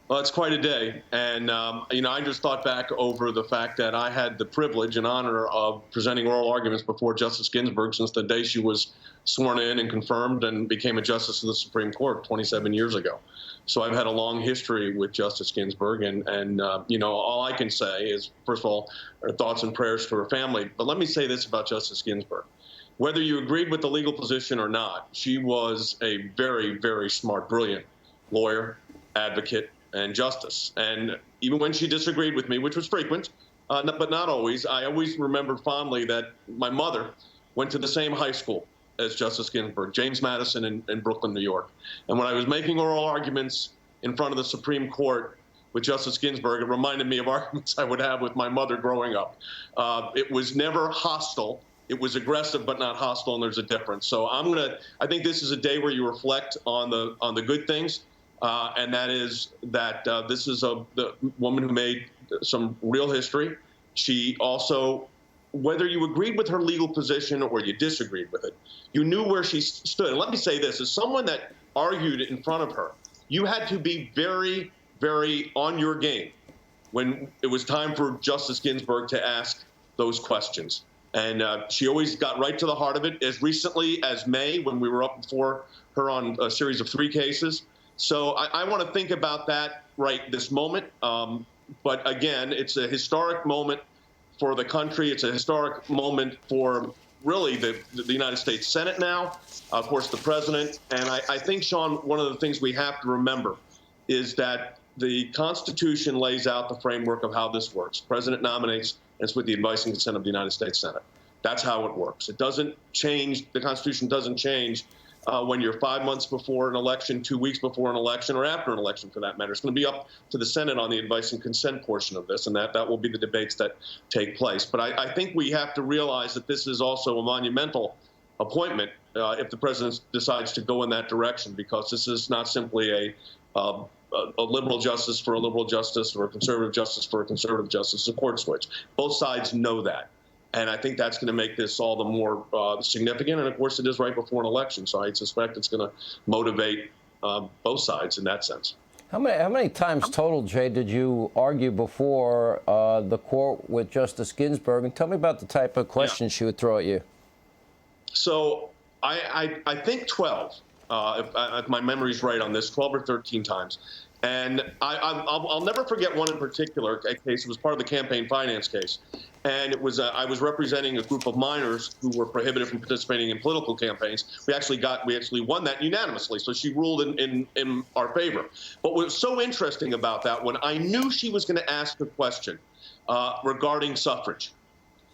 Well, it's quite a day. And, I just thought back over the fact that I had the privilege and honor of presenting oral arguments before Justice Ginsburg since the day she was sworn in and confirmed and became a justice of the Supreme Court 27 years ago. So I've had a long history with Justice Ginsburg. And all I can say is, first of all, our thoughts and prayers to her family. But let me say this about Justice Ginsburg. Whether you agreed with the legal position or not, she was a very, very smart, brilliant lawyer, advocate, and justice. And even when she disagreed with me, which was frequent, but not always, I always remember fondly that my mother went to the same high school as Justice Ginsburg, James Madison in Brooklyn, New York. And when I was making oral arguments in front of the Supreme Court with Justice Ginsburg, it reminded me of arguments I would have with my mother growing up. It was never hostile. It was aggressive, but not hostile, and there's a difference. So I think this is a day where you reflect on the good things. And that is that this is the woman who made some real history. She also, whether you agreed with her legal position or you disagreed with it, you knew where she stood. And let me say this, as someone that argued in front of her, you had to be very, very on your game when it was time for Justice Ginsburg to ask those questions. And she always got right to the heart of it, as recently as May, when we were up before her on a series of 3 cases. So I want to think about that right this moment. But again, it's a historic moment for the country. It's a historic moment for really the United States Senate now, of course, the president. And I think, Sean, one of the things we have to remember is that the Constitution lays out the framework of how this works. The president nominates, and it's with the advice and consent of the United States Senate. That's how it works. It doesn't change. The Constitution doesn't change when you're 5 months before an election, 2 weeks before an election, or after an election, for that matter. It's going to be up to the Senate on the advice and consent portion of this, and that will be the debates that take place. But I think we have to realize that this is also a monumental appointment if the president decides to go in that direction, because this is not simply a liberal justice for a liberal justice or a conservative justice for a conservative justice. It's a court switch. Both sides know that. And I think that's going to make this all the more significant. And, of course, it is right before an election. So I suspect it's going to motivate both sides in that sense. How many times total, Jay, did you argue before the court with Justice Ginsburg? And tell me about the type of questions she would throw at you. So I think 12, if my memory's right on this, 12 or 13 times. And I'll never forget one in particular case. It was part of the campaign finance case. And it was I was representing a group of minors who were prohibited from participating in political campaigns. We actually won that unanimously. So she ruled in our favor. But what was so interesting about that, when I knew she was going to ask a question regarding suffrage,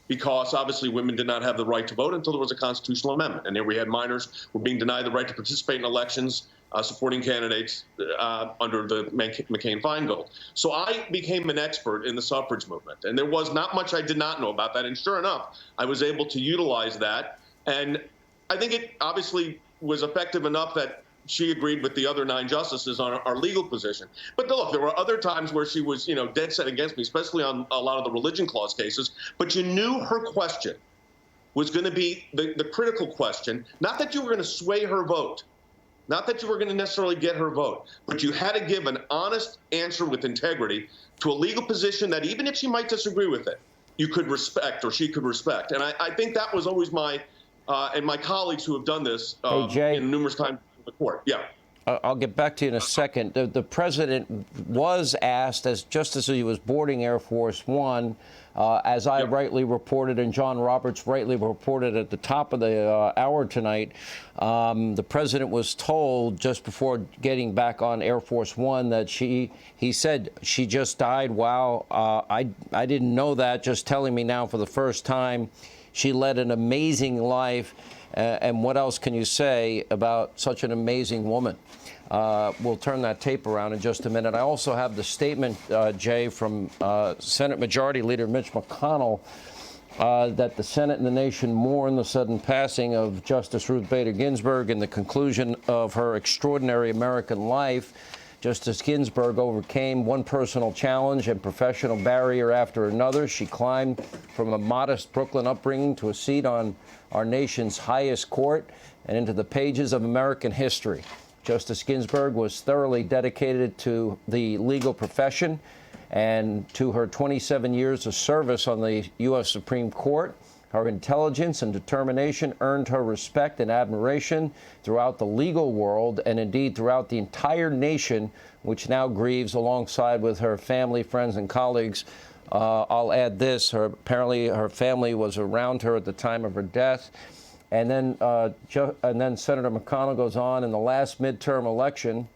because obviously women did not have the right to vote until there was a constitutional amendment. And there we had minors who were being denied the right to participate in elections, supporting candidates under the McCain-Feingold. So I became an expert in the suffrage movement. And there was not much I did not know about that. And sure enough, I was able to utilize that. And I think it obviously was effective enough that she agreed with the other 9 justices on our legal position. But look, there were other times where she was, dead set against me, especially on a lot of the religion clause cases. But you knew her question was going to be the critical question, not that you were going to sway her vote, not that you were going to necessarily get her vote, but you had to give an honest answer with integrity to a legal position that even if she might disagree with it, you could respect, or she could respect. And I think that was always and my colleagues who have done this in numerous times in the court. Yeah. I'll get back to you in a second. The president was asked, just as he was boarding Air Force One, as I rightly reported and John Roberts rightly reported at the top of the hour tonight, the president was told just before getting back on Air Force One that he said she just died. Wow, I didn't know that. Just telling me now for the first time. She led an amazing life. And what else can you say about such an amazing woman? We'll turn that tape around in just a minute. I also have the statement, Jay, from Senate Majority Leader Mitch McConnell that the Senate and the nation mourn the sudden passing of Justice Ruth Bader Ginsburg and the conclusion of her extraordinary American life. Justice Ginsburg overcame one personal challenge and professional barrier after another. She climbed from a modest Brooklyn upbringing to a seat on our nation's highest court and into the pages of American history. Justice Ginsburg was thoroughly dedicated to the legal profession and to her 27 years of service on the U.S. Supreme Court. Her intelligence and determination earned her respect and admiration throughout the legal world and indeed throughout the entire nation, which now grieves alongside with her family, friends, and colleagues. I'll add this. Apparently her family was around her at the time of her death. And then Senator McConnell goes on, in the last midterm election,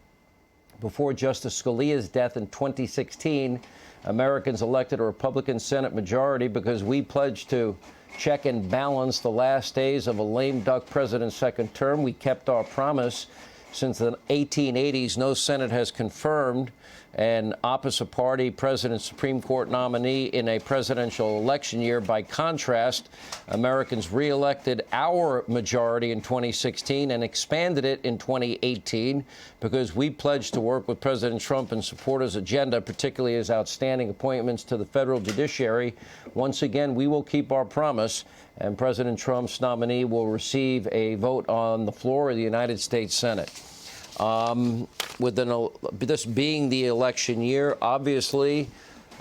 before Justice Scalia's death in 2016, Americans elected a Republican Senate majority because we pledged to check and balance the last days of a lame duck president's second term. We kept our promise. Since the 1880s, no Senate has confirmed an opposite party president's Supreme Court nominee in a presidential election year. By contrast, Americans reelected our majority in 2016 and expanded it in 2018 because we pledged to work with President Trump and support his agenda, particularly his outstanding appointments to the federal judiciary. Once again, we will keep our promise, and President Trump's nominee will receive a vote on the floor of the United States Senate. This being the election year, obviously,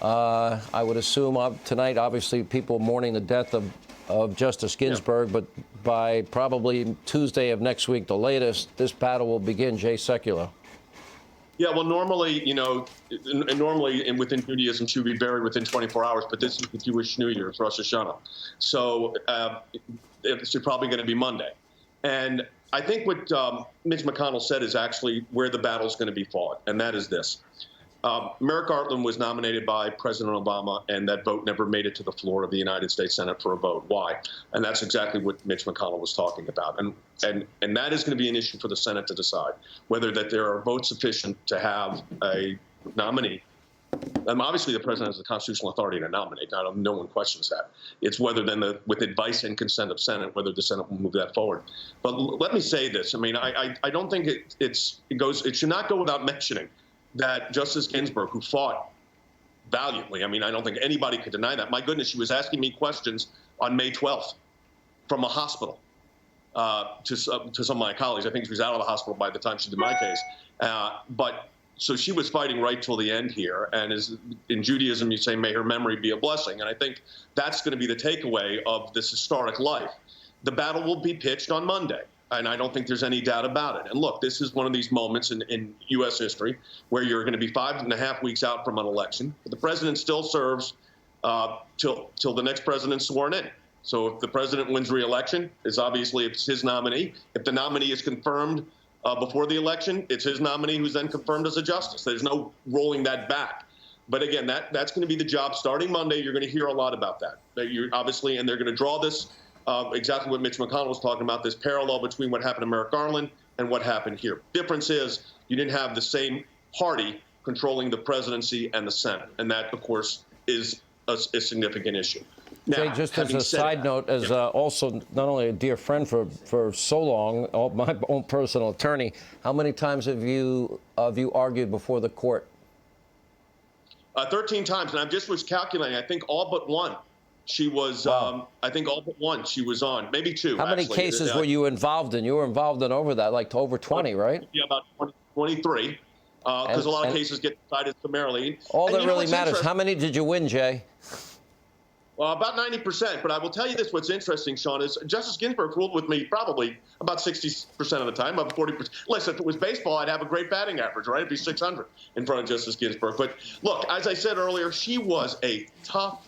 I would assume tonight, obviously, people mourning the death of Justice Ginsburg, but by probably Tuesday of next week, the latest, this battle will begin. Jay Sekulow. Yeah, well, normally, within Judaism, she would be buried within 24 hours, but this is the Jewish New Year, it's Rosh Hashanah. So it's probably going to be Monday. And I think what Mitch McConnell said is actually where the battle is going to be fought, and that is this. Merrick Garland was nominated by President Obama, and that vote never made it to the floor of the United States Senate for a vote. Why? And that's exactly what Mitch McConnell was talking about. And that is going to be an issue for the Senate to decide, whether that there are votes sufficient to have a nominee. Obviously, the president has the constitutional authority to nominate. No one questions that. It's whether then, with advice and consent of Senate, whether the Senate will move that forward. But let me say this. I mean, I don't think it should not go without mentioning that Justice Ginsburg, who fought valiantly, I mean, I don't think anybody could deny that. My goodness, she was asking me questions on May 12th from a hospital to some of my colleagues. I think she was out of the hospital by the time she did my case. So she was fighting right till the end here. And as in Judaism, you say, may her memory be a blessing. And I think that's going to be the takeaway of this historic life. The battle will be pitched on Monday. And I don't think there's any doubt about it. And look, this is one of these moments in U.S. history where you're going to be 5.5 weeks out from an election. But the president still serves till the next president's sworn in. So if the president wins re-election, it's his nominee. If the nominee is confirmed before the election, it's his nominee who's then confirmed as a justice. There's no rolling that back. But again, that's going to be the job starting Monday. You're going to hear a lot about that. Obviously, and they're going to draw this exactly what Mitch McConnell was talking about, this parallel between what happened to Merrick Garland and what happened here. Difference is you didn't have the same party controlling the presidency and the Senate. And that, of course, is a significant issue. Now, Jay, just as a side note, as also not only a dear friend for so long, my own personal attorney, how many times have you argued before the court? 13 times, and I just was calculating. I think all but one. She was, wow. I think all but one she was on, maybe two. How many cases were you involved in? You were involved in over 20, right? Yeah, about 23, because a lot of cases get decided summarily. All that really matters, how many did you win, Jay? Well, about 90%, but I will tell you this, what's interesting, Sean, is Justice Ginsburg ruled with me probably about 60% of the time, about 40%. Listen, if it was baseball, I'd have a great batting average, right? It'd be 600 in front of Justice Ginsburg. But look, as I said earlier, she was a tough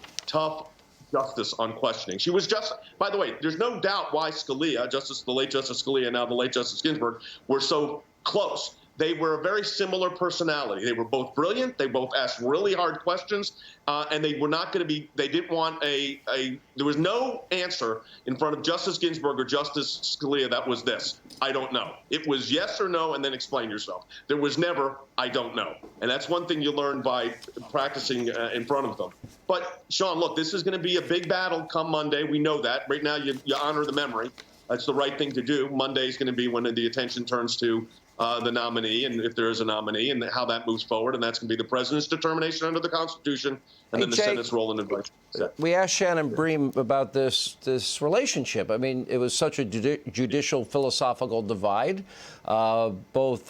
justice on questioning. She was just, by the way, there's no doubt why Scalia, the late Justice Scalia, now the late Justice Ginsburg, were so close. They were a very similar personality. They were both brilliant. They both asked really hard questions, and they were not going to be. They didn't want there was no answer in front of Justice Ginsburg or Justice Scalia that was this: I don't know. It was yes or no, and then explain yourself. There was never I don't know, and that's one thing you learn by practicing in front of them. But Sean, look, this is going to be a big battle come Monday. We know that. Right now, you honor the memory. It's the right thing to do. Monday is going to be when the attention turns to the nominee, and if there is a nominee, and how that moves forward, and that's going to be the president's determination under the Constitution, and then the Jay, Senate's role in advice. We asked Shannon Bream about this relationship. I mean, it was such a judicial philosophical divide. Both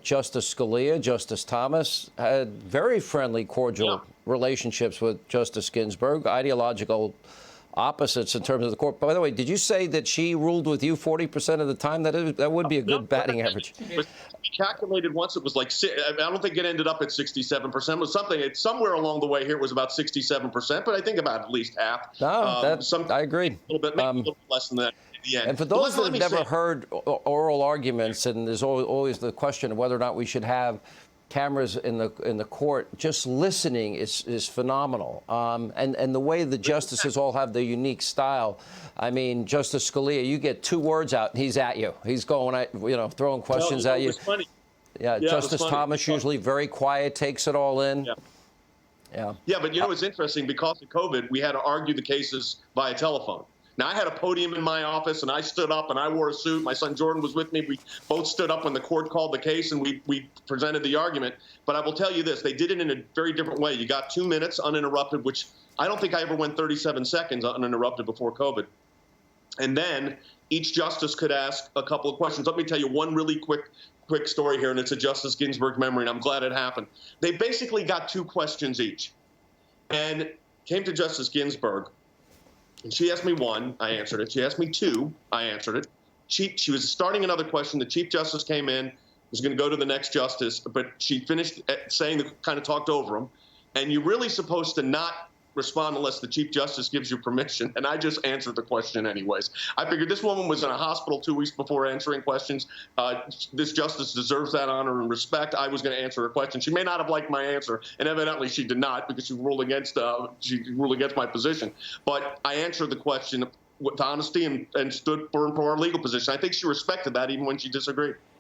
Justice Scalia, Justice Thomas had very friendly, cordial relationships with Justice Ginsburg, ideological opposites in terms of the court. By the way, did you say that she ruled with you 40% of the time? That would be a good batting average. We calculated once it was like, I don't think it ended up at 67%. It was something, it's somewhere along the way here it was about 67%, but I think about at least half. No, I agree. A little bit, maybe a little less than that. And for those that have never heard oral arguments, and there's always the question of whether or not we should have cameras in the court, just listening is phenomenal. And the way the justices all have their unique style. I mean, Justice Scalia, you get 2 words out, and he's at you. He's going at, throwing questions at you. Funny. Yeah, Justice Thomas, usually very quiet, takes it all in. Yeah, but it's interesting, because of COVID, we had to argue the cases via telephone. Now, I had a podium in my office, and I stood up, and I wore a suit. My son Jordan was with me. We both stood up when the court called the case, and we presented the argument. But I will tell you this, they did it in a very different way. You got 2 minutes uninterrupted, which I don't think I ever went 37 seconds uninterrupted before COVID. And then each justice could ask a couple of questions. Let me tell you one really quick story here, and it's a Justice Ginsburg memory, and I'm glad it happened. They basically got 2 questions each, and came to Justice Ginsburg. And she asked me 1, I answered it. She asked me 2, I answered it. She was starting another question. The Chief Justice came in, was going to go to the next justice, but she finished saying, kind of talked over him. And you're really supposed to not respond unless the Chief Justice gives you permission. And I just answered the question anyways. I figured this woman was in a hospital 2 weeks before answering questions. This justice deserves that honor and respect. I was going to answer her question. She may not have liked my answer, and evidently she did not, because she ruled against my position. But I answered the question with honesty and stood for our legal position. I think she respected that even when she disagreed.